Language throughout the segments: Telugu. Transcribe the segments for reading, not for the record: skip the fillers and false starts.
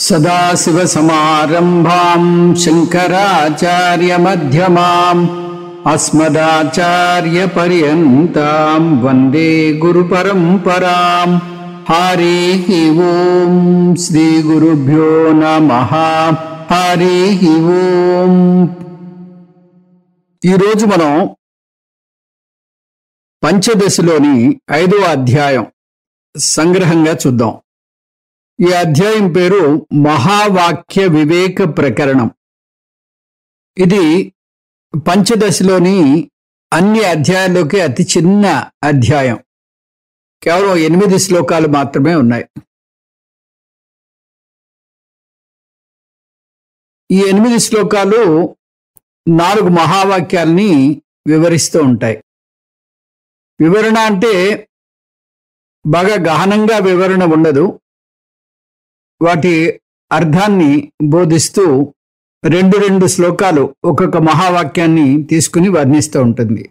సదాశివసమారంభాం శంకరాచార్యమధ్యమాం అస్మదాచార్యపర్యంతాం వందే గురుపరంపరాం. హరి ఓం శ్రీ గురుభ్యో నమః. హరి ఓం. ఈరోజు మనం పంచదశలోని 5వ అధ్యాయం సంగ్రహంగా చూద్దాం. ఈ అధ్యాయం పేరు మహావాక్య వివేక ప్రకరణం. ఇది పంచదశలోని అన్ని అధ్యాయాల్లోకి అతి చిన్న అధ్యాయం. కేవలం 8 శ్లోకాలు మాత్రమే ఉన్నాయి. ఈ 8 శ్లోకాలు 4 మహావాక్యాల్ని వివరిస్తూ ఉంటాయి. వివరణ అంటే బాగా గహనంగా వివరణ ఉండదు. వాటి అర్థాన్ని బోధిస్తూ 2 శ్లోకాలు ఒక్కొక్క మహావాక్యాన్ని తీసుకుని వర్ణిస్తూ ఉంటుంది.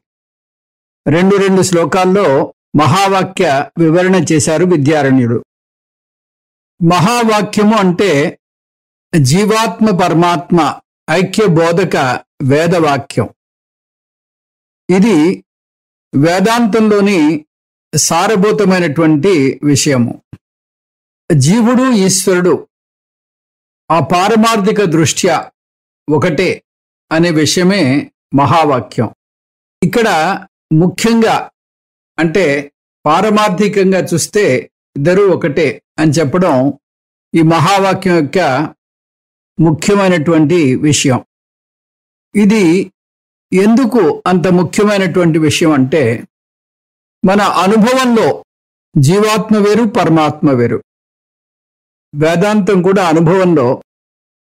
2 శ్లోకాల్లో మహావాక్య వివరణ చేశారు విద్యారణ్యుడు. మహావాక్యము అంటే జీవాత్మ పరమాత్మ ఐక్య బోధక వేదవాక్యం. ఇది వేదాంతంలోని సారభూతమైనటువంటి విషయము. జీవుడు ఈశ్వరుడు ఆ పారమార్థిక దృష్ట్యా ఒకటే అనే విషయమే మహావాక్యం. ఇక్కడ ముఖ్యంగా అంటే పారమార్థికంగా చూస్తే ఇద్దరూ ఒకటే అని చెప్పడం ఈ మహావాక్యం యొక్క ముఖ్యమైనటువంటి విషయం. ఇది ఎందుకు అంత ముఖ్యమైనటువంటి విషయం అంటే మన అనుభవంలో జీవాత్మ వేరు, పరమాత్మ వేరు. వేదాంతం కూడా అనుభవంలో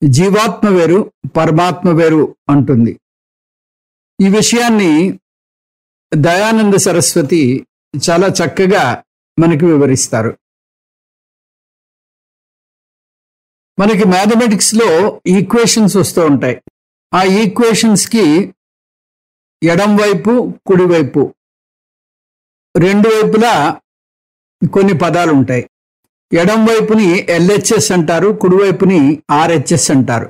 జీవాత్మ వేరు, పరమాత్మ వేరు అంటుంది. ఈ విషయాన్ని దయానంద సరస్వతి చాలా చక్కగా మనకి వివరిస్తారు. మనకి మ్యాథమెటిక్స్లో ఈక్వేషన్స్ వస్తూ ఉంటాయి. ఆ ఈక్వేషన్స్కి ఎడం వైపు, కుడివైపు 2 వైపులా కొన్ని పదాలు ఉంటాయి. ఎడం వైపుని LHS అంటారు, కుడివైపుని RHS అంటారు.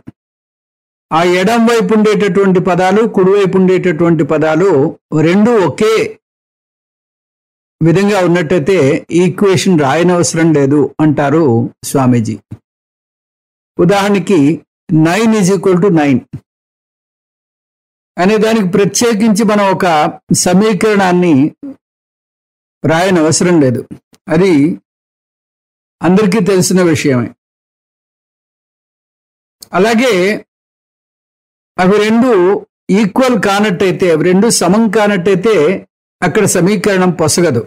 ఆ ఎడం వైపు ఉండేటటువంటి పదాలు, కుడివైపు ఉండేటటువంటి పదాలు 2 ఒకే విధంగా ఉన్నట్టయితే ఈక్వేషన్ రాయనవసరం లేదు అంటారు స్వామీజీ. ఉదాహరణకి 9 = 9 అనే దానికి ప్రత్యేకించి మనం ఒక సమీకరణాన్ని రాయనవసరం లేదు. అది అందరికీ తెలిసిన విషయమే. అలాగే అవి 2 ఈక్వల్ కానట్టయితే, అవి 2 సమం కానట్టయితే అక్కడ సమీకరణం పొసగదు.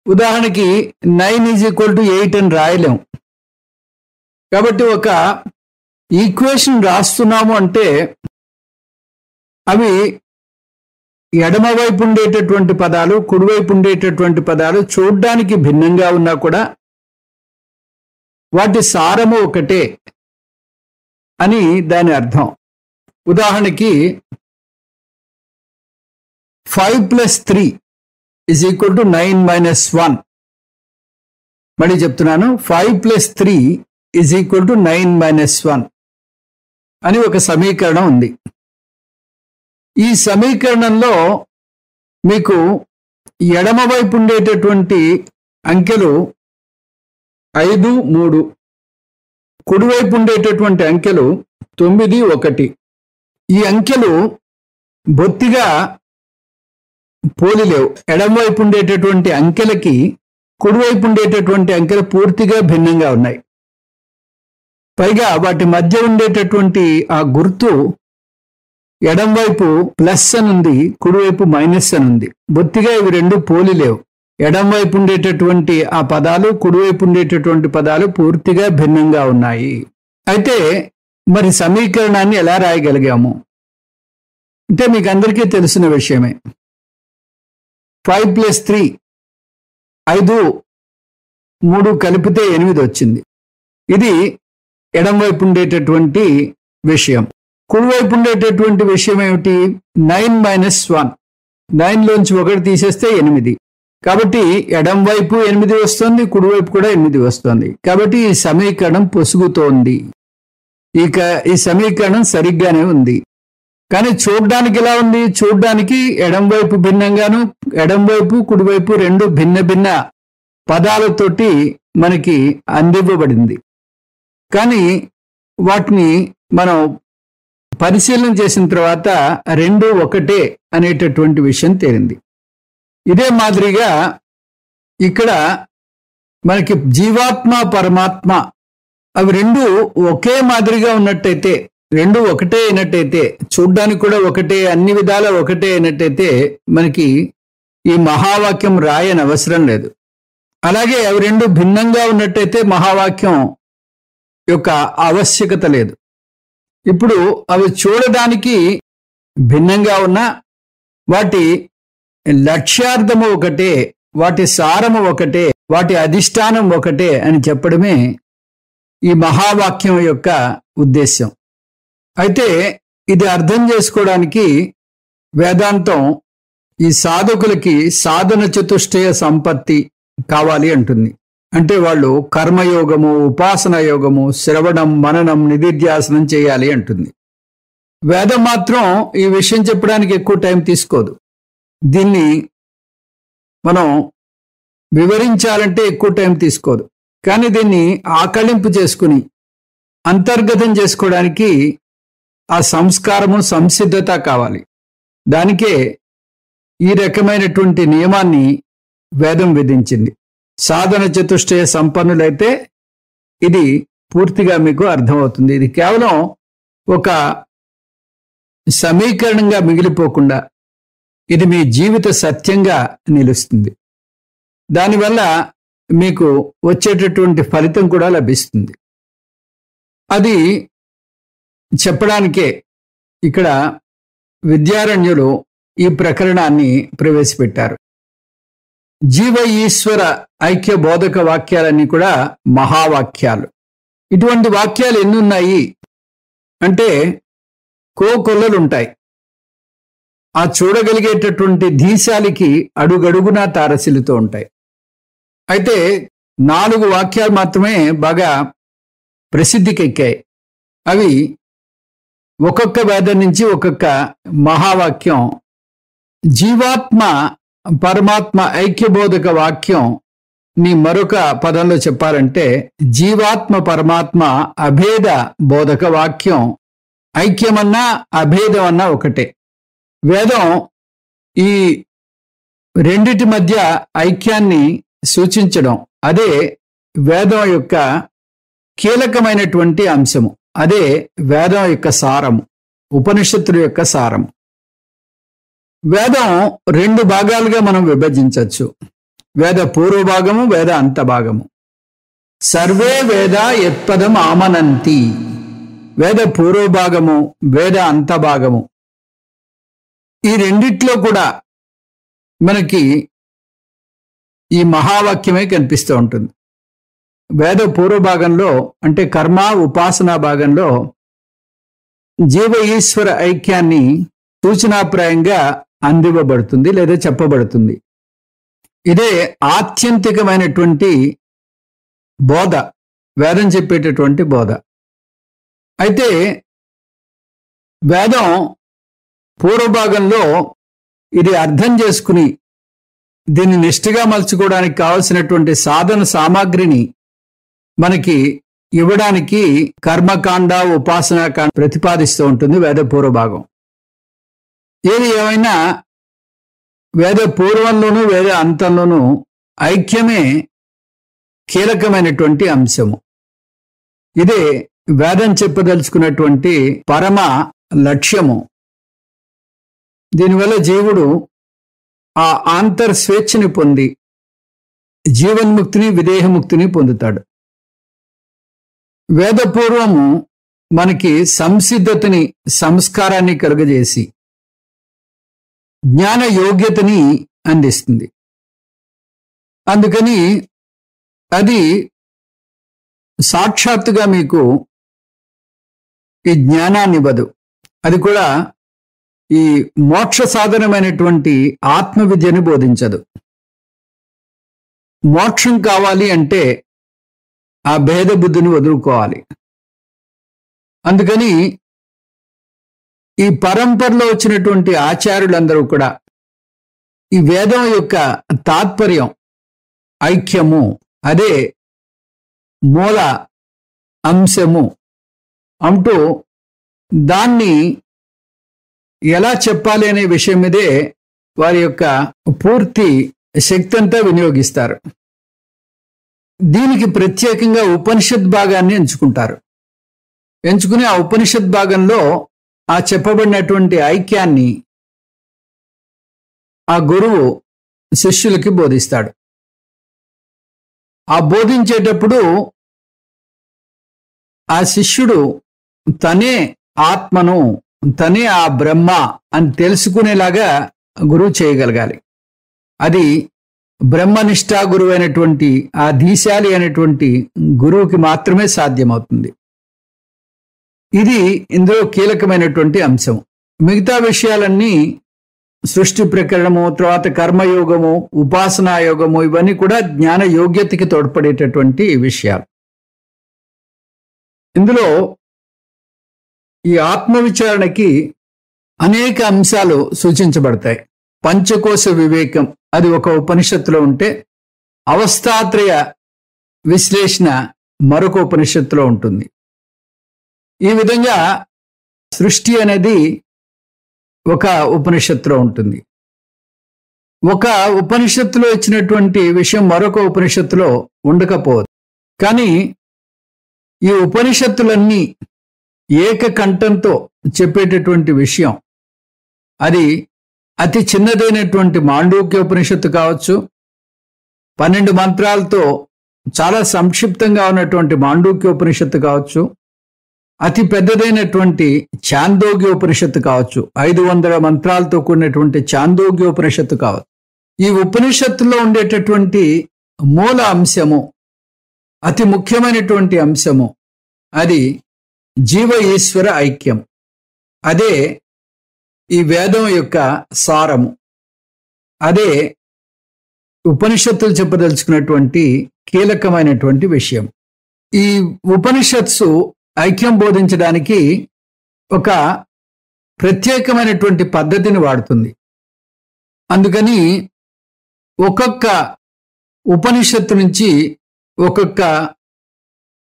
ఉదాహరణకి 9 = 8 అని రాయలేం. కాబట్టి ఒక ఈక్వేషన్ రాస్తున్నాము అంటే అవి ఎడమవైపు ఉండేటటువంటి పదాలు, కుడివైపు ఉండేటటువంటి పదాలు చూడ్డానికి భిన్నంగా ఉన్నా కూడా వాటి సారము ఒకటే అని దాని అర్థం. ఉదాహరణకి 5 + 3 = 9 - 1. మళ్ళీ చెప్తున్నాను, 5 + 3 = 9 - 1 అని ఒక సమీకరణం ఉంది. ఈ సమీకరణంలో మీకు ఎడమవైపు ఉండేటటువంటి అంకెలు 5, 3, కుడివైపు ఉండేటటువంటి అంకెలు 9, 1. ఈ అంకెలు బొత్తిగా పోలిలేవు. ఎడమవైపు ఉండేటటువంటి అంకెలకి కుడివైపు ఉండేటటువంటి అంకెలు పూర్తిగా భిన్నంగా ఉన్నాయి. పైగా వాటి మధ్య ఉండేటటువంటి ఆ గుర్తు ఎడంవైపు ప్లస్ అని ఉంది, కుడివైపు మైనస్ అని ఉంది. బొత్తిగా ఇవి 2 పోలిలేవు. ఎడంవైపు ఉండేటటువంటి ఆ పదాలు, కుడివైపు ఉండేటటువంటి పదాలు పూర్తిగా భిన్నంగా ఉన్నాయి. అయితే మరి సమీకరణాన్ని ఎలా రాయగలిగాము అంటే మీకు అందరికీ తెలిసిన విషయమే. 5 + 3 5, 3 కలిపితే 8 వచ్చింది. ఇది ఎడంవైపు ఉండేటటువంటి విషయం. కుడివైపు ఉండేటటువంటి విషయం ఏమిటి? 9 - 1. 9లోంచి 1 తీసేస్తే 8. కాబట్టి ఎడం వైపు 8 వస్తుంది, కుడివైపు కూడా 8 వస్తుంది. కాబట్టి ఈ సమీకరణం పొసుగుతోంది. ఇక ఈ సమీకరణం సరిగ్గానే ఉంది. కానీ చూడ్డానికి ఎలా ఉంది? చూడ్డానికి ఎడం వైపు భిన్నంగాను, ఎడం వైపు కుడివైపు రెండు భిన్న భిన్న పదాలతోటి మనకి అందివ్వబడింది. కానీ వాటిని మనం పరిశీలన చేసిన తర్వాత రెండు ఒకటే అనేటటువంటి విషయం తేలింది. ఇదే మాదిరిగా ఇక్కడ మనకి జీవాత్మ పరమాత్మ అవి రెండు ఒకే మాదిరిగా ఉన్నట్టయితే, రెండు ఒకటే అయినట్టయితే, చూడ్డానికి కూడా ఒకటే, అన్ని విధాల ఒకటే అయినట్టయితే మనకి ఈ మహావాక్యం రాయని అవసరం లేదు. అలాగే అవి రెండు భిన్నంగా ఉన్నట్టయితే మహావాక్యం యొక్క ఆవశ్యకత లేదు. ఇప్పుడు అవి చూడడానికి భిన్నంగా ఉన్నా వాటి లక్ష్యార్థము ఒకటే, వాటి సారము ఒకటే, వాటి అధిష్టానం ఒకటే అని చెప్పడమే ఈ మహావాక్యం యొక్క ఉద్దేశ్యం. అయితే ఇది అర్థం చేసుకోవడానికి వేదాంతం ఈ సాధకులకి సాధన చతుష్టయ సంపత్తి కావాలి అంటుంది. అంటే వాళ్ళు కర్మయోగము, ఉపాసన యోగము, శ్రవణం, మననం, నిధిధ్యాసనం చేయాలి అంటుంది. వేదం మాత్రం ఈ విషయం చెప్పడానికి ఎక్కువ టైం తీసుకోదు. దీన్ని మనం వివరించాలంటే ఎక్కువ టైం తీసుకోదు. కానీ దీన్ని ఆకళింపు చేసుకుని అంతర్గతం చేసుకోవడానికి ఆ సంస్కారము, సంసిద్ధత కావాలి. దానికే ఈ రకమైనటువంటి నియమాన్ని వేదం విధించింది. సాధన చతుష్టయ సంపన్నులైతే ఇది పూర్తిగా మీకు అర్థమవుతుంది. ఇది కేవలం ఒక సమీకరణంగా మిగిలిపోకుండా ఇది మీ జీవిత సత్యంగా నిలుస్తుంది. దానివల్ల మీకు వచ్చేటటువంటి ఫలితం కూడా లభిస్తుంది. అది చెప్పడానికే ఇక్కడ విద్యారణ్యులు ఈ ప్రకరణాన్ని ప్రవేశపెట్టారు. జీవ ఈశ్వర ఐక్య బోధక వాక్యాలన్నీ కూడా మహావాక్యాలు. ఇటువంటి వాక్యాలు ఎన్ని ఉన్నాయి అంటే కోకొల్లలుంటాయి. ఆ చూడగలిగేటటువంటి ధీశాలికి అడుగడుగునా తారసిలుతూ ఉంటాయి. అయితే 4 వాక్యాలు మాత్రమే బాగా ప్రసిద్ధికెక్కాయి. అవి ఒక్కొక్క వేదం నుంచి ఒక్కొక్క మహావాక్యం. జీవాత్మ పరమాత్మ ఐక్యబోధక వాక్యం ని మరొక పదంలో చెప్పాలంటే జీవాత్మ పరమాత్మ అభేద బోధక వాక్యం. ఐక్యమన్నా అభేదం అన్నా ఒకటే. వేదం ఈ రెండిటి మధ్య ఐక్యాన్ని సూచించడం అదే వేదం యొక్క కీలకమైనటువంటి అంశము. అదే వేదం యొక్క సారము, ఉపనిషత్తుల యొక్క సారము. వేదం 2 భాగాలుగా మనం విభజించవచ్చు. వేద పూర్వభాగము, వేద అంతభాగము. సర్వే వేద యత్పదం ఆమనంతి. వేద పూర్వభాగము, వేద అంతభాగము. ఈ రెండిట్లో కూడా మనకి ఈ మహావాక్యమే కనిపిస్తూ ఉంటుంది. వేద పూర్వభాగంలో అంటే కర్మ ఉపాసనా భాగంలో జీవ ఈశ్వర ఐక్యాన్ని సూచనాప్రాయంగా అందివ్వబడుతుంది లేదా చెప్పబడుతుంది. ఇదే ఆత్యంతికమైనటువంటి బోధ, వేదం చెప్పేటటువంటి బోధ. అయితే వేదం పూర్వభాగంలో ఇది అర్థం చేసుకుని దీన్ని నిష్ఠగా మలుచుకోవడానికి కావలసినటువంటి సాధన సామాగ్రిని మనకి ఇవ్వడానికి కర్మకాండ, ఉపాసనాకాండ ప్రతిపాదిస్తూ ఉంటుంది వేద పూర్వభాగం. ఏది ఏమైనా వేద పూర్వంలోనూ వేద అంతంలోనూ ఐక్యమే కీలకమైనటువంటి అంశము. ఇదే వేదం చెప్పదలుచుకున్నటువంటి పరమ లక్ష్యము. దీనివల్ల జీవుడు ఆ ఆంతర్స్వేచ్ఛని పొంది జీవన్ముక్తిని, విదేహముక్తిని పొందుతాడు. వేదపూర్వము మనకి సంసిద్ధతని, సంస్కారాన్ని కలుగజేసి జ్ఞాన యోగ్యతని అందిస్తుంది. అందుకని అది సాక్షాత్తుగా మీకు ఈ జ్ఞానాన్ని ఇవ్వదు. అది కూడా ఈ మోక్ష సాధనమైనటువంటి ఆత్మ విద్యను బోధించదు. మోక్షం కావాలి అంటే ఆ భేద బుద్ధిని వదులుకోవాలి. అందుకని ఈ పరంపరలో వచ్చినటువంటి ఆచార్యులందరూ కూడా ఈ వేదం యొక్క తాత్పర్యం ఐక్యము, అదే మూల అంశము అంటూ దాన్ని ఎలా చెప్పాలి అనే విషయం మీదే వారి యొక్క పూర్తి శక్తి అంతా వినియోగిస్తారు. దీనికి ప్రత్యేకంగా ఉపనిషత్ భాగాన్ని ఎంచుకుంటారు. ఎంచుకుని ఆ ఉపనిషత్ భాగంలో ఆ చెప్పబడినటువంటి ఐక్యాన్ని ఆ గురువు శిష్యులకి బోధిస్తాడు. ఆ బోధించేటప్పుడు ఆ శిష్యుడు తనే ఆత్మను, తనే ఆ బ్రహ్మ అని తెలుసుకునేలాగా గురువు చేయగలగాలి. అది బ్రహ్మనిష్టా గురువు అయినటువంటి ఆ ధీశాలి అయినటువంటి గురువుకి మాత్రమే సాధ్యమవుతుంది. ఇది ఇందులో కీలకమైనటువంటి అంశం. మిగతా విషయాలన్నీ సృష్టి ప్రకరణము, తర్వాత కర్మయోగము, ఉపాసనా యోగము, ఇవన్నీ కూడా జ్ఞాన యోగ్యతకి తోడ్పడేటటువంటి విషయాలు. ఇందులో ఈ ఆత్మవిచారణకి అనేక అంశాలు సూచించబడతాయి. పంచకోశ వివేకం అది ఒక ఉపనిషత్తులో ఉంటే, అవస్థాత్రయ విశ్లేషణ మరొక ఉపనిషత్తులో ఉంటుంది. ఈ విధంగా సృష్టి అనేది ఒక ఉపనిషత్తులో ఉంటుంది. ఒక ఉపనిషత్తులో ఇచ్చినటువంటి విషయం మరొక ఉపనిషత్తులో ఉండకపోవచ్చు. కానీ ఈ ఉపనిషత్తులన్నీ ఏకకంఠంతో చెప్పేటటువంటి విషయం అది అతి చిన్నదైనటువంటి మాండూక్య ఉపనిషత్తు కావచ్చు, 12 మంత్రాలతో చాలా సంక్షిప్తంగా ఉన్నటువంటి మాండూక్య ఉపనిషత్తు కావచ్చు, అతి పెద్దదైనటువంటి ఛాందోగ్య ఉపనిషత్తు కావచ్చు, 500 మంత్రాలతో కూడినటువంటి ఛాందోగ్య ఉపనిషత్తు కావచ్చు. ఈ ఉపనిషత్తులో ఉండేటటువంటి మూల అంశము, అతి ముఖ్యమైనటువంటి అంశము అది జీవ ఈశ్వర ఐక్యం. అదే ఈ వేదం యొక్క సారము. అదే ఉపనిషత్తులు చెప్పదలుచుకున్నటువంటి కీలకమైనటువంటి విషయం. ఈ ఉపనిషత్సు ఐక్యం బోధించడానికి ఒక ప్రత్యేకమైనటువంటి పద్ధతిని వాడుతుంది. అందుకని ఒక్కొక్క ఉపనిషత్తు నుంచి ఒక్కొక్క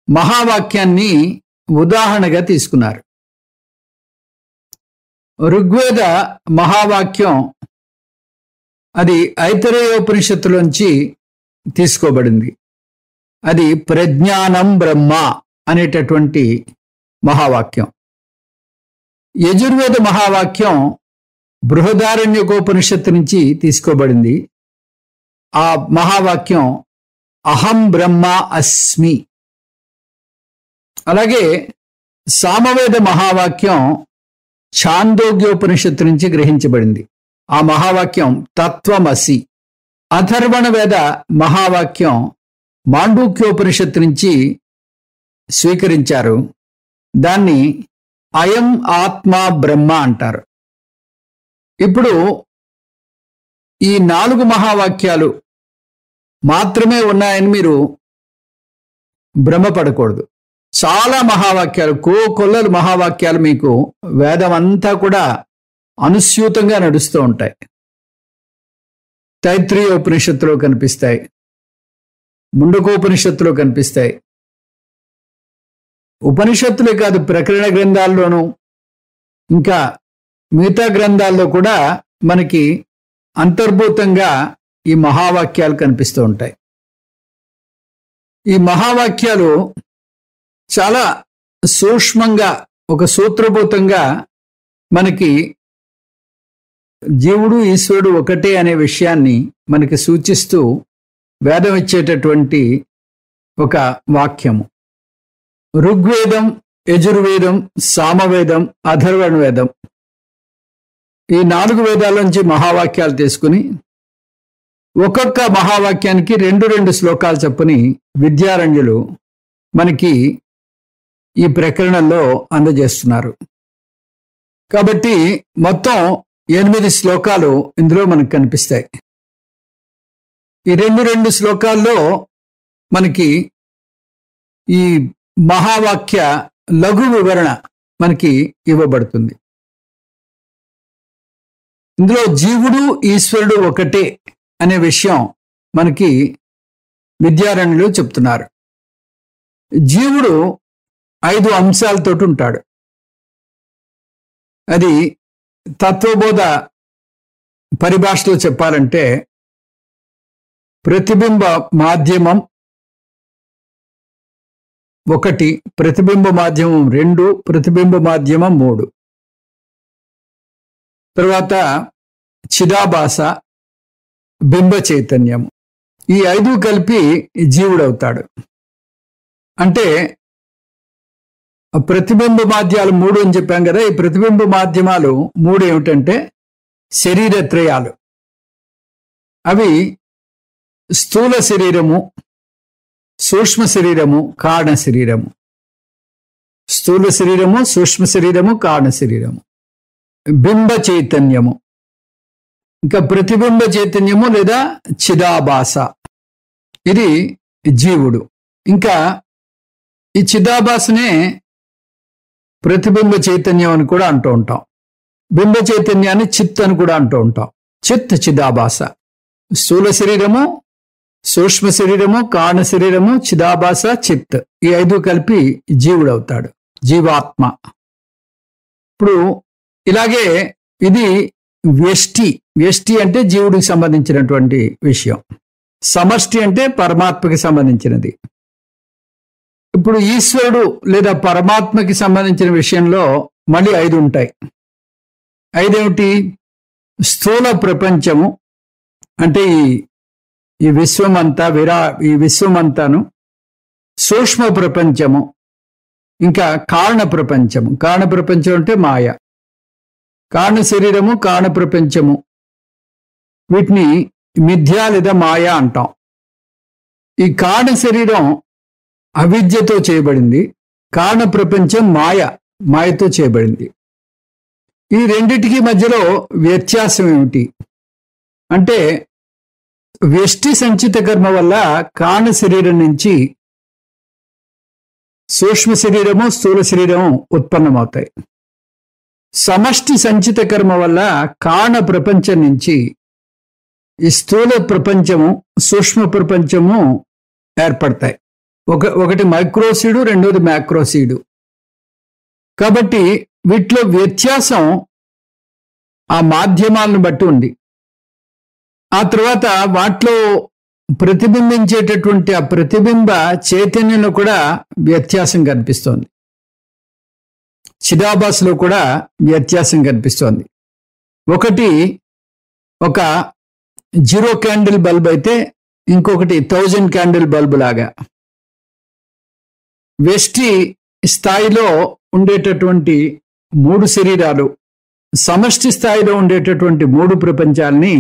మహావాక్యాన్ని ఉదాహరణగా తీసుకున్నారు. ఋగ్వేద మహావాక్యం అది ఐతరేయోపనిషత్తులోంచి తీసుకోబడింది. అది ప్రజ్ఞానం బ్రహ్మ అనేటటువంటి మహావాక్యం. యజుర్వేద మహావాక్యం బృహదారణ్యకోపనిషత్తు నుంచి తీసుకోబడింది. ఆ మహావాక్యం అహం బ్రహ్మ అస్మి. అలాగే సామవేద మహావాక్యం ఛాందోగ్యోపనిషత్తు నుంచి గ్రహించబడింది. ఆ మహావాక్యం తత్వమసి. అథర్వణ వేద మహావాక్యం మాండూక్యోపనిషత్తు నుంచి స్వీకరించారు. దాన్ని అయం ఆత్మ బ్రహ్మ అంటారు. ఇప్పుడు ఈ 4 మహావాక్యాలు మాత్రమే ఉన్నాయని మీరు భ్రమపడకూడదు. చాలా మహావాక్యాలు, కోకొల్లలు మహావాక్యాలు మీకు వేదం అంతా కూడా అనుస్యూతంగా నడుస్తూ ఉంటాయి. తైత్రీయోపనిషత్తులో కనిపిస్తాయి, ముండకోపనిషత్తులో కనిపిస్తాయి. ఉపనిషత్తులే కాదు, ప్రకరణ గ్రంథాల్లోనూ ఇంకా మిగతా గ్రంథాల్లో కూడా మనకి అంతర్భూతంగా ఈ మహావాక్యాలు కనిపిస్తూ ఉంటాయి. ఈ మహావాక్యాలు చాలా సూక్ష్మంగా, ఒక సూత్రభూతంగా మనకి జీవుడు ఈశ్వరుడు ఒకటే అనే విషయాన్ని మనకి సూచిస్తూ వేదం ఇచ్చేటటువంటి ఒక వాక్యము. ఋగ్వేదం, యజుర్వేదం, సామవేదం, అథర్వణ వేదం, ఈ 4 వేదాల నుంచి మహావాక్యాలు తీసుకుని ఒక్కొక్క మహావాక్యానికి 2 శ్లోకాలు చొప్పుని విద్యారణ్యులు మనకి ఈ ప్రకరణంలో అందజేస్తున్నారు. కాబట్టి మొత్తం 8 శ్లోకాలు ఇందులో మనకు కనిపిస్తాయి. ఈ రెండు శ్లోకాల్లో మనకి ఈ మహావాక్య లఘు వివరణ మనకి ఇవ్వబడుతుంది. ఇందులో జీవుడు ఈశ్వరుడు ఒకటే అనే విషయం మనకి విద్యారణ్యులు చెప్తున్నారు. జీవుడు 5 అంశాలతో ఉంటాడు. అది తత్వబోధ పరిభాషలో చెప్పాలంటే ప్రతిబింబ మాధ్యమం 1, ప్రతిబింబ మాధ్యమం 2, ప్రతిబింబ మాధ్యమం 3, తర్వాత చిదాభాస, బింబ చైతన్యం. ఈ 5 కలిపి జీవుడవుతాడు. అంటే ప్రతిబింబ మాధ్యాలు 3 అని చెప్పాం కదా. ఈ ప్రతిబింబ మాధ్యమాలు 3 ఏమిటంటే శరీరత్రయాలు. అవి స్థూల శరీరము, సూక్ష్మ శరీరము, కారణ శరీరము. స్థూల శరీరము, సూక్ష్మ శరీరము, కారణ శరీరము. బింబ చైతన్యము, ఇంకా ప్రతిబింబ చైతన్యము లేదా చిదాభాస. ఇది జీవుడు. ఇంకా ఈ చిదాభాసనే ప్రతిబింబ చైతన్యం అని కూడా అంటూ ఉంటాం. బింబ చైతన్యాన్ని చిత్ అని కూడా అంటూ ఉంటాం. చిత్, చిదాభాస. స్థూల శరీరము, సూక్ష్మ శరీరము, కారణ శరీరము, చిదాభాస, చిత్. ఈ 5 కలిపి జీవుడవుతాడు, జీవాత్మ. ఇప్పుడు ఇలాగే ఇది వ్యష్టి. వ్యష్టి అంటే జీవుడికి సంబంధించినటువంటి విషయం. సమష్టి అంటే పరమాత్మకి సంబంధించినది. ఇప్పుడు ఈశ్వరుడు లేదా పరమాత్మకి సంబంధించిన విషయంలో మళ్ళీ 5 ఉంటాయి. 5 ఏమిటి? స్థూల ప్రపంచము అంటే ఈ విశ్వమంతా ఈ విశ్వమంతాను, సూక్ష్మ ప్రపంచము, ఇంకా కారణ ప్రపంచము. కారణ ప్రపంచం అంటే మాయ. కారణ శరీరము, కారణ ప్రపంచము, వీటిని మిథ్య లేదా మాయ అంటాం. ఈ కారణ శరీరం అవిద్యతో చేయబడింది. కారణ ప్రపంచం మాయతో చేయబడింది. ఈ రెండిటికి మధ్యలో వ్యత్యాసం ఏమిటి అంటే వ్యష్టి సంచిత కర్మ వల్ల కారణ శరీరం నుంచి సూక్ష్మ శరీరము, స్థూల శరీరము ఉత్పన్నమవుతాయి. సమష్టి సంచిత కర్మ వల్ల కారణ ప్రపంచం నుంచి ఈ స్థూల ప్రపంచము, సూక్ష్మ ప్రపంచము ఏర్పడతాయి. ఒకటి మైక్రోసీడు, రెండోది మ్యాక్రోసీడు. కాబట్టి వీటిలో వ్యత్యాసం ఆ మాధ్యమాలను బట్టి ఉంది. ఆ తర్వాత వాటిలో ప్రతిబింబించేటటువంటి ఆ ప్రతిబింబ చైతన్యంలో కూడా వ్యత్యాసం కనిపిస్తోంది. చిదాభాసలో కూడా వ్యత్యాసం కనిపిస్తోంది. ఒకటి ఒక 0 క్యాండిల్ బల్బ్ అయితే ఇంకొకటి 1000 క్యాండిల్ బల్బ్ లాగా. వ్యష్టి స్థాయిలో ఉండేటటువంటి 3 శరీరాలు, సమష్టి స్థాయిలో ఉండేటటువంటి 3 ప్రపంచాలని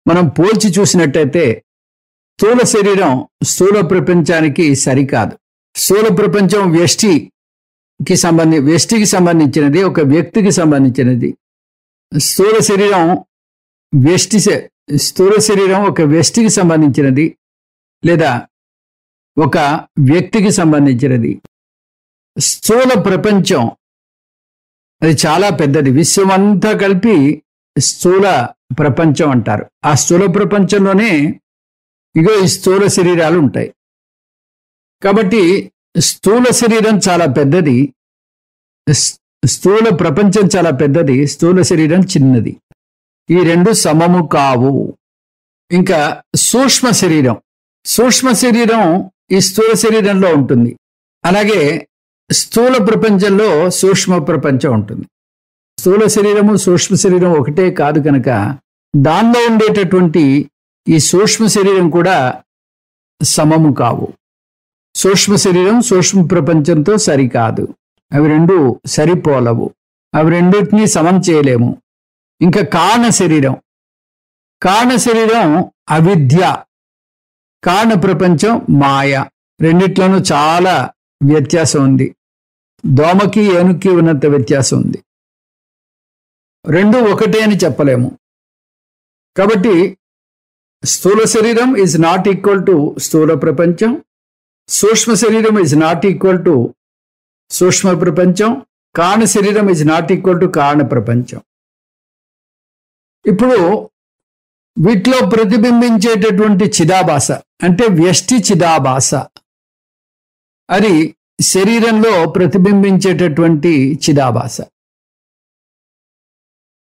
మనం పోల్చి చూసినట్టయితే స్థూల శరీరం స్థూల ప్రపంచానికి సరికాదు. స్థూల ప్రపంచం వ్యష్టికి సంబంధించినది, ఒక వ్యక్తికి సంబంధించినది. స్థూల శరీరం ఒక వ్యష్టికి సంబంధించినది లేదా ఒక వ్యక్తికి సంబంధించినది. స్థూల ప్రపంచం అది చాలా పెద్దది. విశ్వమంతా కలిపి స్థూల ప్రపంచం అంటారు. ఆ స్థూల ప్రపంచంలోనే ఇగో ఈ స్థూల శరీరాలు ఉంటాయి. కాబట్టి స్థూల శరీరం చాలా పెద్దది, స్థూల ప్రపంచం చాలా పెద్దది, స్థూల శరీరం చిన్నది. ఈ 2 సమము కావు. ఇంకా సూక్ష్మ శరీరం ఈ స్థూల శరీరంలో ఉంటుంది. అలాగే స్థూల ప్రపంచంలో సూక్ష్మ ప్రపంచం ఉంటుంది. స్థూల శరీరము, సూక్ష్మ శరీరం ఒకటే కాదు కనుక దానిలో ఉండేటటువంటి ఈ సూక్ష్మ శరీరం కూడా సమము కావు. సూక్ష్మ శరీరం సూక్ష్మ ప్రపంచంతో సరికాదు. అవి 2 సరిపోలవు. అవి రెండింటినీ సమం చేయలేము. ఇంకా కారణ శరీరం అవిద్య, కారణ ప్రపంచం మాయ. రెండిట్లోనూ చాలా వ్యత్యాసం ఉంది. దోమకి ఏనుక్కి ఉన్నంత వ్యత్యాసం ఉంది. 2 ఒకటే అని చెప్పలేము. కాబట్టి స్థూల శరీరం ఈజ్ నాట్ ఈక్వల్ టు స్థూల ప్రపంచం, సూక్ష్మ శరీరం ఈజ్ నాట్ ఈక్వల్ టు సూక్ష్మ ప్రపంచం, కారణ శరీరం ఈజ్ నాట్ ఈక్వల్ టు కారణ ప్రపంచం. ఇప్పుడు వీటిలో ప్రతిబింబించేటటువంటి చిదాభాస అంటే వ్యష్టి చిదాభాస, అది శరీరంలో ప్రతిబింబించేటటువంటి చిదాభాస.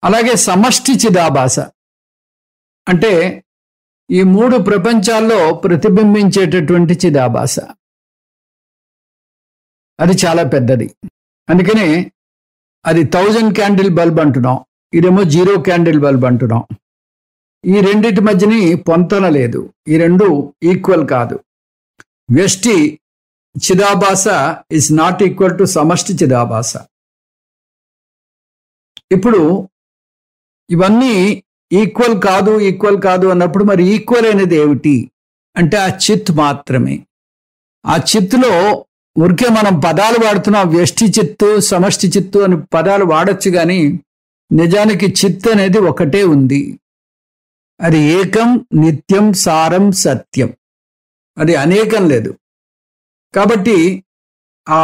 అలాగే సమష్టి చిదాభాస అంటే ఈ మూడు ప్రపంచాల్లో ప్రతిబింబించేటటువంటి చిదాభాస, అది చాలా పెద్దది. అందుకనే అది 1000 క్యాండిల్ బల్బ్ అంటున్నాం, ఇదేమో 0 క్యాండిల్ బల్బ్ అంటున్నాం. ఈ రెండింటి మధ్యని పొంతన లేదు, ఈ రెండు ఈక్వల్ కాదు. వ్యష్టి చిదాభాస ఇస్ నాట్ ఈక్వల్ టు సమష్టి చిదాభాస. ఇప్పుడు ఇవన్నీ ఈక్వల్ కాదు అన్నప్పుడు మరి ఈక్వల్ అనేది ఏమిటి అంటే ఆ చిత్ మాత్రమే. ఆ చిత్తులో ఊరికే మనం పదాలు వాడుతున్నాం, వ్యష్టి చిత్తు సమష్టి చిత్తు అని పదాలు వాడచ్చు, కానీ నిజానికి చిత్ అనేది ఒకటే ఉంది. అది ఏకం నిత్యం సారం సత్యం, అది అనేకం లేదు. కాబట్టి ఆ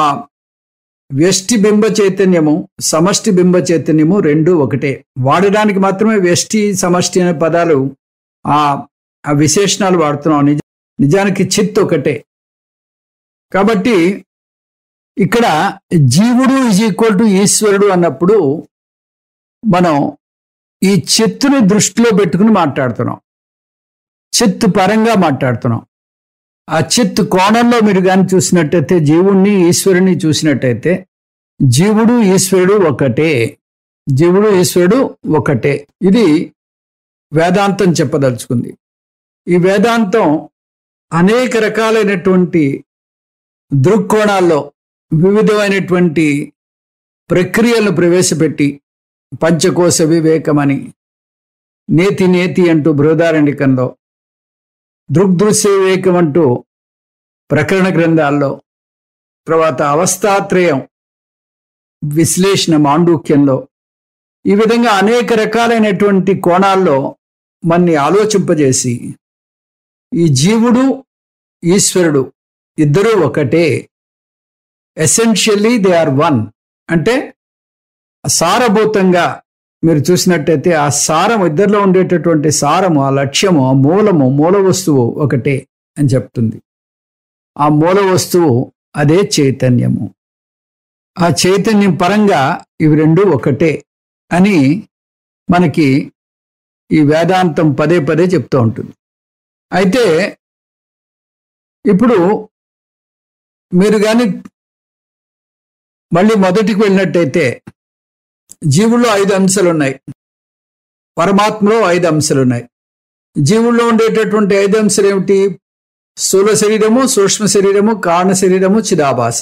వ్యష్టి బింబ చైతన్యము సమష్టి బింబ చైతన్యము రెండు ఒకటే. వాడడానికి మాత్రమే వ్యష్టి సమష్టి అనే పదాలు ఆ విశేషణాలు వాడుతున్నాం, నిజానికి చిత్ ఒకటే. కాబట్టి ఇక్కడ జీవుడు ఈజ్ ఈక్వల్ టు ఈశ్వరుడు అన్నప్పుడు మనం ఈ చిత్తుని దృష్టిలో పెట్టుకుని మాట్లాడుతున్నాం, చిత్ పరంగా మాట్లాడుతున్నాం. ఆ చిత్ కోణంలో మీరు కానీ చూసినట్టయితే, జీవుణ్ణి ఈశ్వరుని చూసినట్టయితే జీవుడు ఈశ్వరుడు ఒకటే, జీవుడు ఈశ్వరుడు ఒకటే. ఇది వేదాంతం చెప్పదలుచుకుంది. ఈ వేదాంతం అనేక రకాలైనటువంటి దృక్కోణాల్లో వివిధమైనటువంటి ప్రక్రియలను ప్రవేశపెట్టి పంచకోశ వివేకమని, నేతి నేతి అంటూ బృహదారణ్యకంలో, దృగ్దృశ్య వివేకం అంటూ ప్రకరణ గ్రంథాల్లో, తర్వాత అవస్థాత్రయం విశ్లేషణ మాండూక్యంలో, ఈ విధంగా అనేక రకాలైనటువంటి కోణాల్లో మన్ని ఆలోచింపజేసి ఈ జీవుడు ఈశ్వరుడు ఇద్దరూ ఒకటే, ఎసెన్షియల్లీ దే ఆర్ వన్ అంటే సారభూతంగా మీరు చూసినట్టయితే ఆ సారం, ఇద్దరిలో ఉండేటటువంటి సారము, ఆ లక్ష్యము, ఆ మూలము, మూల వస్తువు ఒకటే అని చెప్తుంది. ఆ మూల వస్తువు అదే చైతన్యము. ఆ చైతన్యం పరంగా ఇవి రెండు ఒకటే అని మనకి ఈ వేదాంతం పదే పదే చెప్తూ ఉంటుంది. అయితే ఇప్పుడు మీరు కానీ మళ్ళీ మొదటికి వెళ్ళినట్టయితే జీవుల్లో 5 అంశాలు ఉన్నాయి, పరమాత్మలో 5 అంశాలు ఉన్నాయి. జీవుల్లో ఉండేటటువంటి 5 అంశాలు ఏమిటి? స్థూల శరీరము, సూక్ష్మ శరీరము, కారణ శరీరము, చిదాభాస,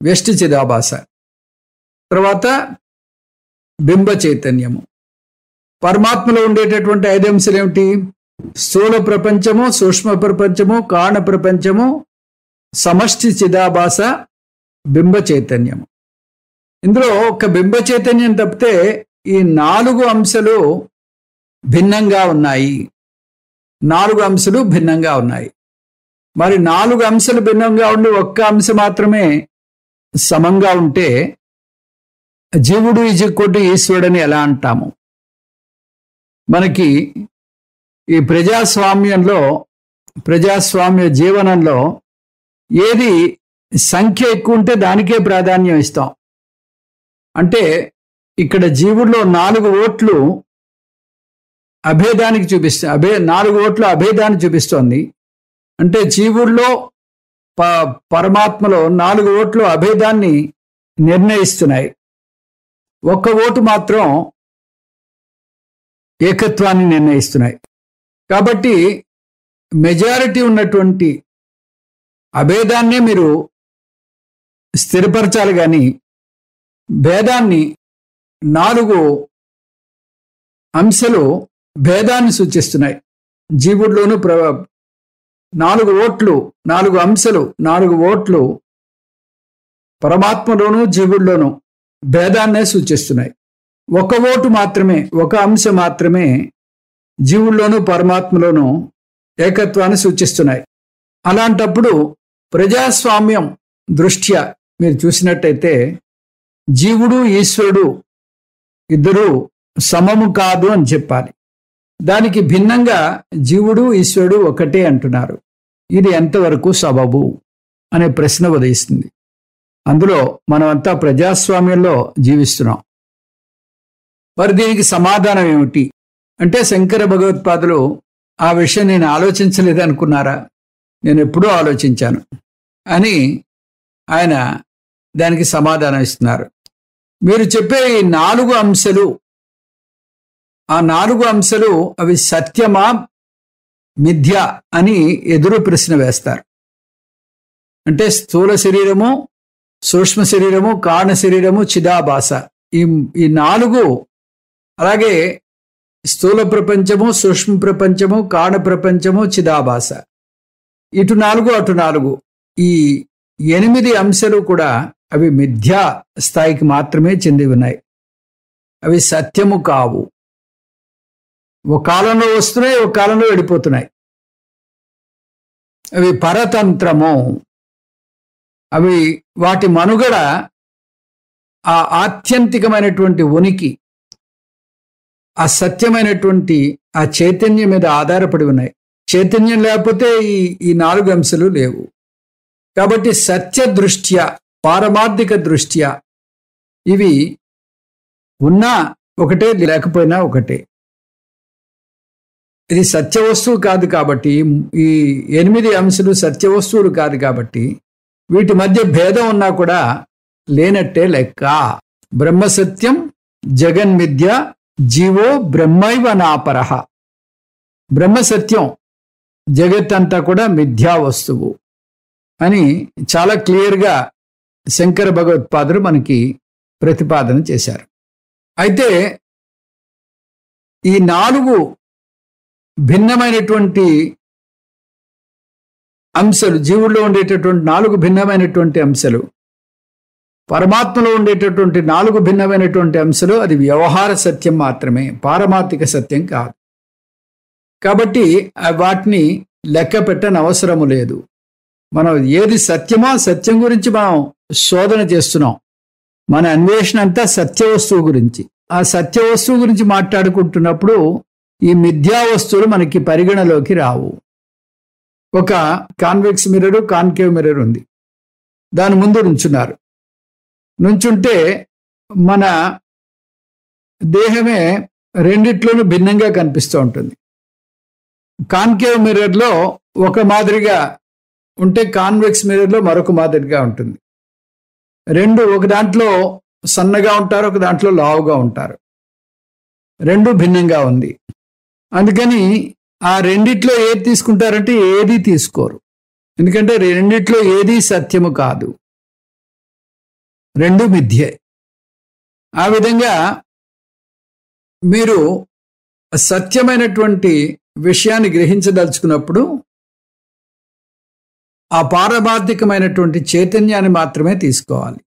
వ్యష్టి చిదాభాస, తర్వాత బింబ చైతన్యము. పరమాత్మలో ఉండేటటువంటి 5 అంశాలు ఏమిటి? స్థూల ప్రపంచము, సూక్ష్మ ప్రపంచము, కారణ ప్రపంచము, సమష్టి చిదాభాస, బింబ చైతన్యము. ఇందులో ఒక బింబ చైతన్యం తప్పితే ఈ 4 అంశాలు భిన్నంగా ఉన్నాయి. 4 అంశాలు భిన్నంగా ఉన్నాయి. మరి 4 అంశాలు భిన్నంగా ఉండి ఒక్క అంశం మాత్రమే సమంగా ఉంటే జీవుడు ఈజ్ ఈక్వల్ టు ఈశ్వరుడని ఎలా అంటాము? మనకి ఈ ప్రజాస్వామ్య జీవనంలో ఏది సంఖ్య ఎక్కువ ఉంటే దానికే ప్రాధాన్యం ఇస్తాం. అంటే ఇక్కడ జీవుల్లో 4 ఓట్లు అభేదానికి చూపిస్తుంది, 4 ఓట్లు అభేదాన్ని చూపిస్తోంది. అంటే జీవుల్లో పరమాత్మలో 4 ఓట్లు అభేదాన్ని నిర్ణయిస్తున్నాయి. 1 ఓటు మాత్రం ఏకత్వాన్ని నిర్ణయిస్తున్నాయి. కాబట్టి మెజారిటీ ఉన్నటువంటి అభేదాన్నే మీరు స్థిరపరచాలి, కానీ భేదాన్ని 4 అంశాలు భేదాన్ని సూచిస్తున్నాయి. జీవుడిలోను 4 ఓట్లు, 4 అంశాలు, 4 ఓట్లు పరమాత్మలోను జీవుడిలోను భేదాన్నే సూచిస్తున్నాయి. 1 ఓటు మాత్రమే, 1 అంశం మాత్రమే జీవుల్లోనూ పరమాత్మలోనూ ఏకత్వాన్ని సూచిస్తున్నాయి. అలాంటప్పుడు ప్రజాస్వామ్యం దృష్ట్యా మీరు చూసినట్టయితే జీవుడు ఈశ్వరుడు ఇద్దరూ సమము కాదు అని చెప్పాలి. దానికి భిన్నంగా జీవుడు ఈశ్వరుడు ఒకటే అంటున్నారు. ఇది ఎంతవరకు సబబు అనే ప్రశ్న ఉదయిస్తుంది. అందులో మనమంతా ప్రజాస్వామ్యంలో జీవిస్తున్నాం. మరి దీనికి సమాధానం ఏమిటి అంటే, శంకర భగవత్పాదులు ఆ విషయం నేను ఆలోచించలేదు అనుకున్నారా? నేను ఎప్పుడూ ఆలోచించాను అని ఆయన దానికి సమాధానం ఇస్తున్నారు. మీరు చెప్పే ఈ 4 అంశాలు, ఆ 4 అంశాలు అవి సత్యమా మిథ్య అని ఎదురు ప్రశ్న వేస్తారు. అంటే స్థూల శరీరము, సూక్ష్మ శరీరము, కారణ శరీరము, చిదాభాస, ఈ 4, అలాగే స్థూల ప్రపంచము, సూక్ష్మ ప్రపంచము, కారణ ప్రపంచము, చిదాభాస, ఇటు 4 అటు 4, ఈ 8 అంశాలు కూడా అవి మిథ్యా స్థాయికి మాత్రమే చెంది ఉన్నాయి. అవి సత్యము కావు. ఒక కాలంలో వస్తున్నాయి, ఒక కాలంలో వెళ్ళిపోతున్నాయి. అవి పరతంత్రము. అవి వాటి మనుగడ ఆ ఆత్యంతికమైనటువంటి ఉనికి, ఆ సత్యమైనటువంటి ఆ చైతన్యం మీద ఆధారపడి ఉన్నాయి. చైతన్యం లేకపోతే ఈ 4 అంశాలు లేవు. కాబట్టి సత్య దృష్ట్యా, పారమార్థిక దృష్ట్యా ఇవి ఉన్నా ఒకటే, లేకపోయినా ఒకటే. ఇది సత్య వస్తువు కాదు కాబట్టి, ఈ 8 అంశాలు సత్య వస్తువులు కాదు కాబట్టి వీటి మధ్య భేదం ఉన్నా కూడా లేనట్టే లెక్క. బ్రహ్మసత్యం జగన్మిథ్య జీవో బ్రహ్మైవ నాపరః. బ్రహ్మసత్యం, జగత్ అంతా కూడా మిథ్యా వస్తువు అని చాలా క్లియర్గా శంకర భగవత్పాదులు మనకి ప్రతిపాదన చేశారు. అయితే ఈ 4 భిన్నమైనటువంటి అంశాలు, జీవుల్లో ఉండేటటువంటి 4 భిన్నమైనటువంటి అంశాలు, పరమాత్మలో ఉండేటటువంటి 4 భిన్నమైనటువంటి అంశాలు, అది వ్యవహార సత్యం మాత్రమే, పారమార్థిక సత్యం కాదు. కాబట్టి వాటిని లెక్క పెట్టని అవసరము లేదు. మనం ఏది సత్యమో సత్యం గురించి మనం శోధన చేస్తున్నాం. మన అన్వేషణ అంతా సత్య వస్తువు గురించి. ఆ సత్య వస్తువు గురించి మాట్లాడుకుంటున్నప్పుడు ఈ మిథ్యా వస్తువులు మనకి పరిగణలోకి రావు. ఒక కాన్వెక్స్ మిర్రర్, కాన్కేవ్ మిర్రర్ ఉంది. దాని ముందు నుంచున్నారు. నుంచుంటే మన దేహమే రెండిట్లోనూ భిన్నంగా కనిపిస్తూ ఉంటుంది. కాన్కేవ్ మిర్రర్లో ఒక మాదిరిగా ఉంటే కాన్వెక్స్ మిర్రర్లో మరొక మాదిరిగా ఉంటుంది. ఒక దాంట్లో సన్నగా ఉంటారు, ఒక దాంట్లో లావుగా ఉంటారు. రెండు భిన్నంగా ఉంది. అందుకని ఆ రెండిట్లో ఏది తీసుకుంటారంటే ఏది తీసుకోరు. ఎందుకంటే రెండిట్లో ఏది సత్యము కాదు, రెండు మిథ్యే. ఆ విధంగా మీరు సత్యమైనటువంటి విషయాన్ని గ్రహించదలుచుకున్నప్పుడు ఆ పారమార్థికమైనటువంటి చైతన్యాన్ని మాత్రమే తీసుకోవాలి.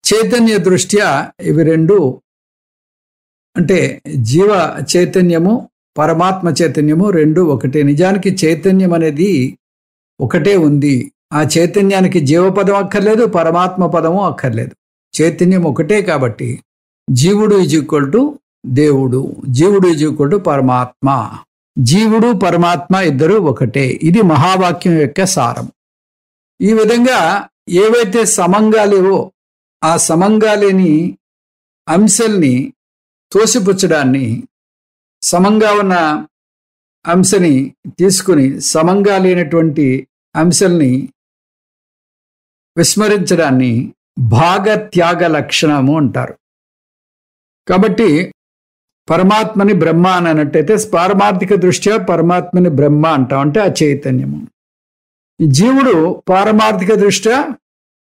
చైతన్య దృష్ట్యా ఇవి రెండు, అంటే జీవ చైతన్యము, పరమాత్మ చైతన్యము రెండు ఒకటే. నిజానికి చైతన్యం అనేది ఒకటే ఉంది. ఆ చైతన్యానికి జీవపదం అక్కర్లేదు, పరమాత్మ పదము అక్కర్లేదు. చైతన్యం ఒకటే. కాబట్టి జీవుడు ఈజ్ ఈక్వల్ టు దేవుడు, జీవుడు ఈజ్ ఈక్వల్ టు పరమాత్మ. జీవుడు పరమాత్మ ఇద్దరు ఒకటే. ఇది మహావాక్యం యొక్క సారం. ఈ విధంగా ఏవైతే సమంగా లేవో ఆ సమంగా లేని అంశల్ని తోసిపుచ్చడాన్ని, సమంగా ఉన్న అంశని తీసుకుని సమంగా లేనటువంటి అంశల్ని విస్మరించడాన్ని భాగత్యాగ లక్షణము అంటారు. కాబట్టి పరమాత్మని బ్రహ్మ అని అన్నట్టయితే పారమార్థిక దృష్ట్యా పరమాత్మని బ్రహ్మ అంటాం, అంటే ఆ చైతన్యము. ఈ జీవుడు పారమార్థిక దృష్ట్యా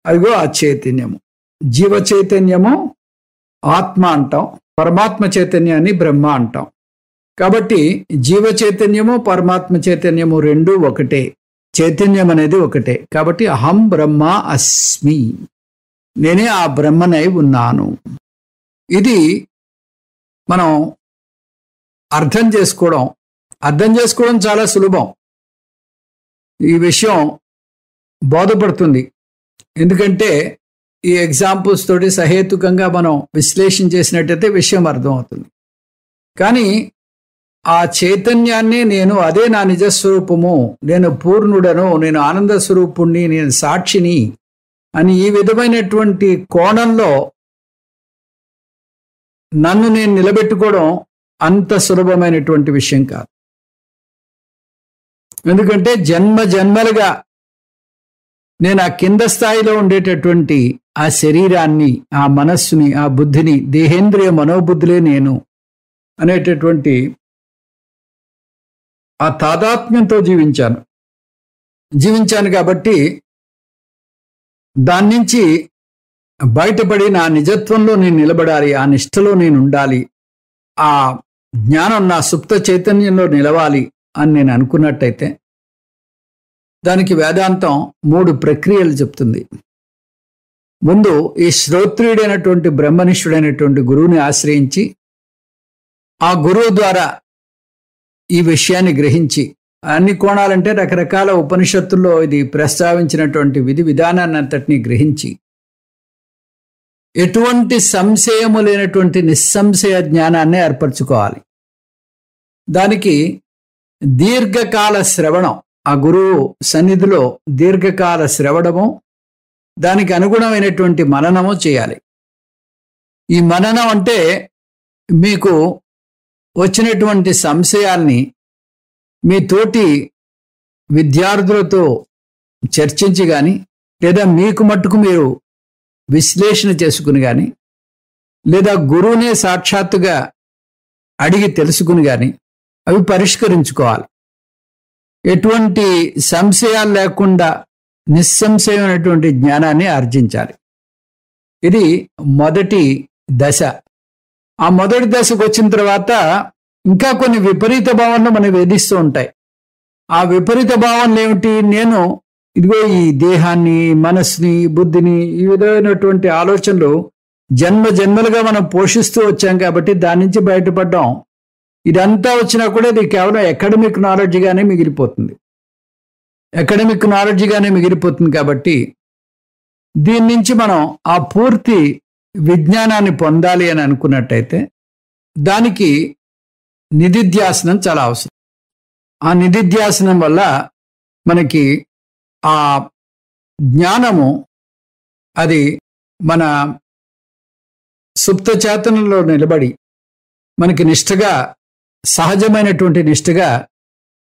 అదిగో ఆ చైతన్యము. జీవ చైతన్యము ఆత్మ అంటాం, పరమాత్మ చైతన్యాన్ని బ్రహ్మ అంటాం. కాబట్టి జీవ చైతన్యము పరమాత్మ చైతన్యము రెండు ఒకటే. చైతన్యం అనేది ఒకటే. కాబట్టి అహం బ్రహ్మ అస్మి, నేనే ఆ బ్రహ్మనై ఉన్నాను. ఇది మనం అర్థం చేసుకోవడం అర్థం చేసుకోవడం చాలా సులభం. ఈ విషయం బోధపడుతుంది. ఎందుకంటే ఈ ఎగ్జాంపుల్స్ తోటి సహేతుకంగా మనం విశ్లేషణ చేసినట్టయితే విషయం అర్థమవుతుంది. కానీ ఆ చైతన్యాన్ని నేను, అదే నా నిజస్వరూపము, నేను పూర్ణుడను, నేను ఆనంద స్వరూపుణ్ణి, నేను సాక్షిని అని ఈ విధమైనటువంటి కోణంలో నన్ను నేను నిలబెట్టుకోవడం అంత సులభమైనటువంటి విషయం కాదు. ఎందుకంటే జన్మ జన్మలుగా నేను ఆ కింద స్థాయిలో ఉండేటటువంటి ఆ శరీరాన్ని, ఆ మనస్సుని, ఆ బుద్ధిని, దేహేంద్రియ మనోబుద్ధులే నేను అనేటటువంటి ఆ తాదాత్మ్యంతో జీవించాను కాబట్టి దాని నుంచి బయటపడి నా నిజత్వంలో నేను నిలబడాలి, ఆ నిష్టలో నేను ఉండాలి, ఆ జ్ఞానం నా సుప్త చైతన్యంలో నిలవాలి అని నేను అనుకున్నట్టయితే దానికి వేదాంతం 3 ప్రక్రియలు చెప్తుంది. ముందు ఈ శ్రోత్రియుడైనటువంటి బ్రహ్మనిష్ఠుడైనటువంటి గురువుని ఆశ్రయించి ఆ గురువు ద్వారా ఈ విషయాన్ని గ్రహించి, అన్ని కోణాలంటే రకరకాల ఉపనిషత్తుల్లో ఇది ప్రస్తావించినటువంటి విధి విధానాన్ని అంతటినీ గ్రహించి ఎటువంటి సంశయము లేనటువంటి నిస్సంశయ జ్ఞానాన్ని ఏర్పరచుకోవాలి. దానికి దీర్ఘకాల శ్రవణం, ఆ గురువు సన్నిధిలో దీర్ఘకాల శ్రవణము, దానికి అనుగుణమైనటువంటి మననము చేయాలి. ఈ మననం అంటే మీకు వచ్చినటువంటి సంశయాల్ని మీ తోటి విద్యార్థులతో చర్చించి కానీ, లేదా మీకు మట్టుకు మీరు విశ్లేషణ చేసుకుని కానీ, లేదా గురువునే సాక్షాత్తుగా అడిగి తెలుసుకుని కానీ అవి పరిష్కరించుకోవాలి. ఎటువంటి సంశయాలు లేకుండా నిస్సంశయమైనటువంటి జ్ఞానాన్ని ఆర్జించాలి. ఇది మొదటి దశ. ఆ మొదటి దశకు వచ్చిన తర్వాత ఇంకా కొన్ని విపరీత భావనలు మనం వేధిస్తూ ఉంటాయి. ఆ విపరీత భావనలు ఏమిటి? నేను ఇదిగో ఈ దేహాన్ని, మనస్సుని, బుద్ధిని, ఈ విధమైనటువంటి ఆలోచనలు జన్మ జన్మలుగా మనం పోషిస్తూ వచ్చాం కాబట్టి దాని నుంచి బయటపడ్డాం. ఇదంతా వచ్చినా కూడా ఇది కేవలం అకాడమిక్ నాలెడ్జ్గానే మిగిలిపోతుంది. కాబట్టి దీని నుంచి మనం ఆ పూర్తి విజ్ఞానాన్ని పొందాలి అని అనుకున్నట్టయితే దానికి నిధిధ్యాసనం చాలా అవసరం. ఆ నిధిధ్యాసనం వల్ల మనకి ఆ జ్ఞానము అది మన సుప్త చేతనంలో నిలబడి మనకి నిష్ఠగా, సహజమైనటువంటి నిష్ఠగా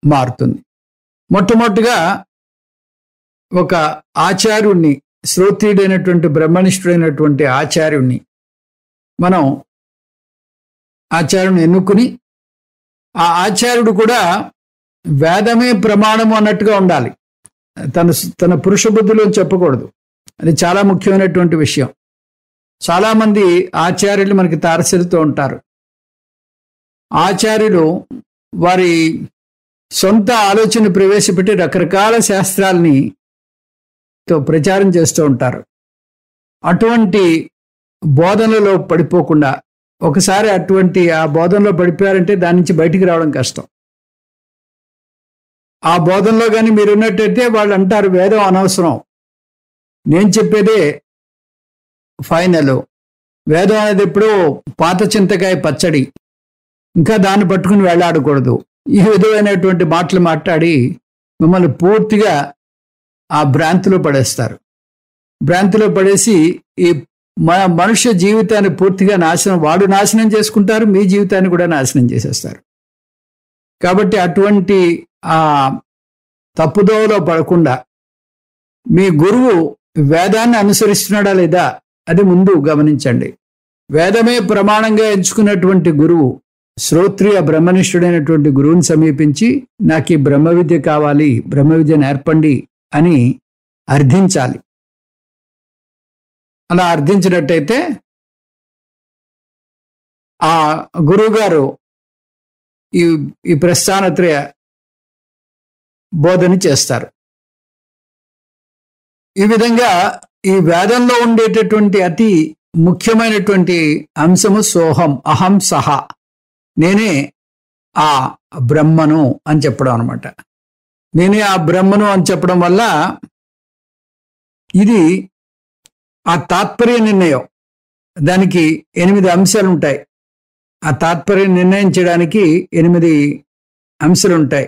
మారుతుంది. మొట్టమొదటిగా ఒక ఆచార్యుణ్ణి, శ్రోత్రియుడైనటువంటి బ్రహ్మనిష్ఠుడైనటువంటి ఆచార్యుణ్ణి మనం ఆచార్యుని ఎన్నుకుని, ఆ ఆచార్యుడు కూడా వేదమే ప్రమాణము అన్నట్టుగా ఉండాలి. తన పురుష బుద్ధిలో చెప్పకూడదు. అది చాలా ముఖ్యమైనటువంటి విషయం. చాలామంది ఆచార్యులు మనకి తారసరితో ఉంటారు. ఆచార్యులు వారి సొంత ఆలోచన ప్రవేశపెట్టి రకరకాల శాస్త్రాల్ని ప్రచారం చేస్తూ ఉంటారు. అటువంటి బోధనలో పడిపోకుండా, ఒకసారి అటువంటి ఆ బోధనలో పడిపోయారంటే దాని నుంచి బయటికి రావడం కష్టం. ఆ బోధనలో కానీ మీరు ఉన్నట్టయితే వాళ్ళు అంటారు వేదం అనవసరం, నేను చెప్పేదే ఫైనల్, వేదం అనేది ఎప్పుడూ పాత చింతకాయ పచ్చడి, ఇంకా దాన్ని పట్టుకుని వెళ్ళాడకూడదు, ఈ విధమైనటువంటి మాటలు మాట్లాడి మిమ్మల్ని పూర్తిగా ఆ భ్రాంతిలో పడేస్తారు. భ్రాంతిలో పడేసి ఈ మనుష్య జీవితాన్ని పూర్తిగా నాశనం చేసుకుంటారు, మీ జీవితాన్ని కూడా నాశనం చేసేస్తారు. కాబట్టి అటువంటి ఆ తప్పుదోవలో పడకుండా మీ గురువు వేదాన్ని అనుసరిస్తున్నాడా లేదా అది ముందు గమనించండి. వేదమే ప్రమాణంగా ఎంచుకున్నటువంటి గురువు, శ్రోత్రియ బ్రహ్మనిష్ఠుడైనటువంటి గురువుని సమీపించి నాకు ఈ బ్రహ్మ విద్య కావాలి, బ్రహ్మ విద్య నేర్పండి అని అర్థించాలి. అలా అర్థించినట్టయితే ఆ గురువుగారు ఈ ప్రస్థానత్రయ బోధన చేస్తారు. ఈ విధంగా ఈ వేదంలో ఉండేటటువంటి అతి ముఖ్యమైనటువంటి అంశము సోహం, అహం సహ, నేనే ఆ బ్రహ్మను అని చెప్పడం అనమాట. నేనే ఆ బ్రహ్మను అని చెప్పడం వల్ల ఇది ఆ తాత్పర్య నిర్ణయం. దానికి 8 అంశాలు ఉంటాయి. ఆ తాత్పర్యం నిర్ణయం చేయడానికి 8 అంశాలు ఉంటాయి.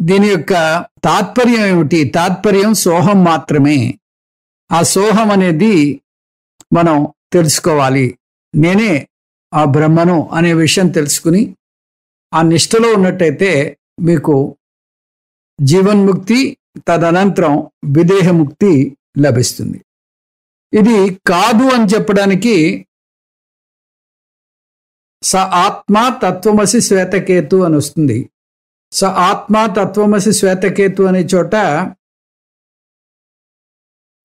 దీని యొక్క తాత్పర్యం ఏమిటి? తాత్పర్యం సోహం మాత్రమే. ఆ సోహం అనేది మనం తెలుసుకోవాలి. నేనే ఆ బ్రహ్మను అనే విషయం తెలుసుకుని ఆ నిష్టలో ఉన్నట్టయితే మీకు జీవన్ముక్తి, తదనంతరం విదేహముక్తి లభిస్తుంది. ఇది కాదు అని చెప్పడానికి స ఆత్మ తత్వమసి శ్వేతకేతు అని వస్తుంది. స ఆత్మ తత్వమసి శ్వేతకేతు అనే చోట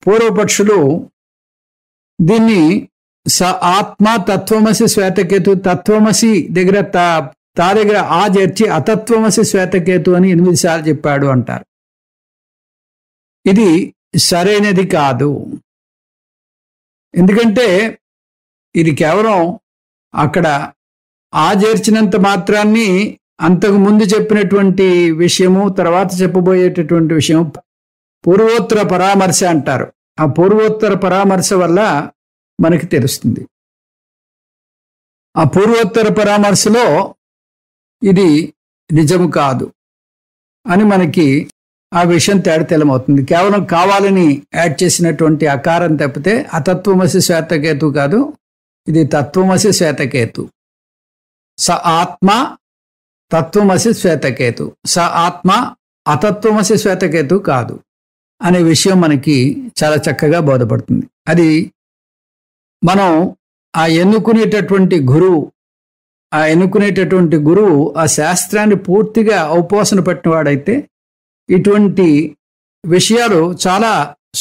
పూర్వపక్షులు దీన్ని స ఆత్మ తత్వమసి శ్వేతకేతు, తత్వమసి దగ్గర తా దగ్గర ఆ చేర్చి అతత్వమసి శ్వేతకేతు అని 8 సార్లు చెప్పాడు అంటారు. ఇది సరైనది కాదు. ఎందుకంటే ఇది కేవలం అక్కడ ఆ చేర్చినంత మాత్రాన్ని అంతకు ముందు చెప్పినటువంటి విషయము, తర్వాత చెప్పబోయేటటువంటి విషయం పూర్వోత్తర పరామర్శ అంటారు. ఆ పూర్వోత్తర పరామర్శ వల్ల మనకి తెలుస్తుంది. ఆ పూర్వోత్తర పరామర్శలో ఇది నిజము కాదు అని మనకి ఆ విషయం తేడతెల్లమవుతుంది. కేవలం కావాలని యాడ్ చేసినటువంటి ఆకారం తప్పితే అతత్వమసి శ్వేతకేతు కాదు, ఇది తత్వమసి శ్వేతకేతు. స ఆత్మ తత్వమసి శ్వేతకేతు, స ఆత్మ అతత్వమసి శ్వేతకేతు కాదు అనే విషయం మనకి చాలా చక్కగా బోధపడుతుంది. అది మనం ఆ ఎన్నుకునేటటువంటి గురువు ఆ శాస్త్రాన్ని పూర్తిగా ఔపోసన పెట్టినవాడైతే ఇటువంటి విషయాలు చాలా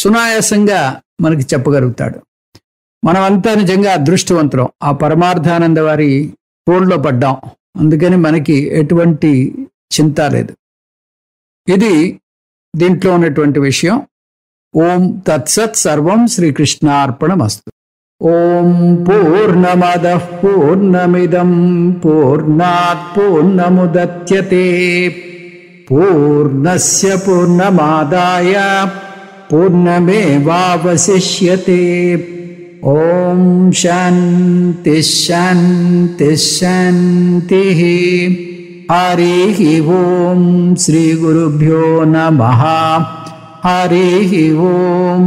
సునాయాసంగా మనకి చెప్పగలుగుతాడు. మనమంతా నిజంగా అదృష్టవంతులం. ఆ పరమార్థానంద వారి ఫోన్లో పడ్డాం. అందుకని మనకి ఎటువంటి చింత లేదు. ఇది దీంట్లో ఉన్నటువంటి విషయం. ఓం తత్సత్ సర్వం శ్రీకృష్ణార్పణమస్తు. ఓం పూర్ణమదః పూర్ణమిదం పూర్ణాత్ పూర్ణముదచ్యతే పూర్ణస్య పూర్ణమాదాయ పూర్ణమేవావశిష్యతే. ఓం శాంతి శాంతి శాంతి. హరి ఓం శ్రీ గురుభ్యో నమః. హరి ఓం.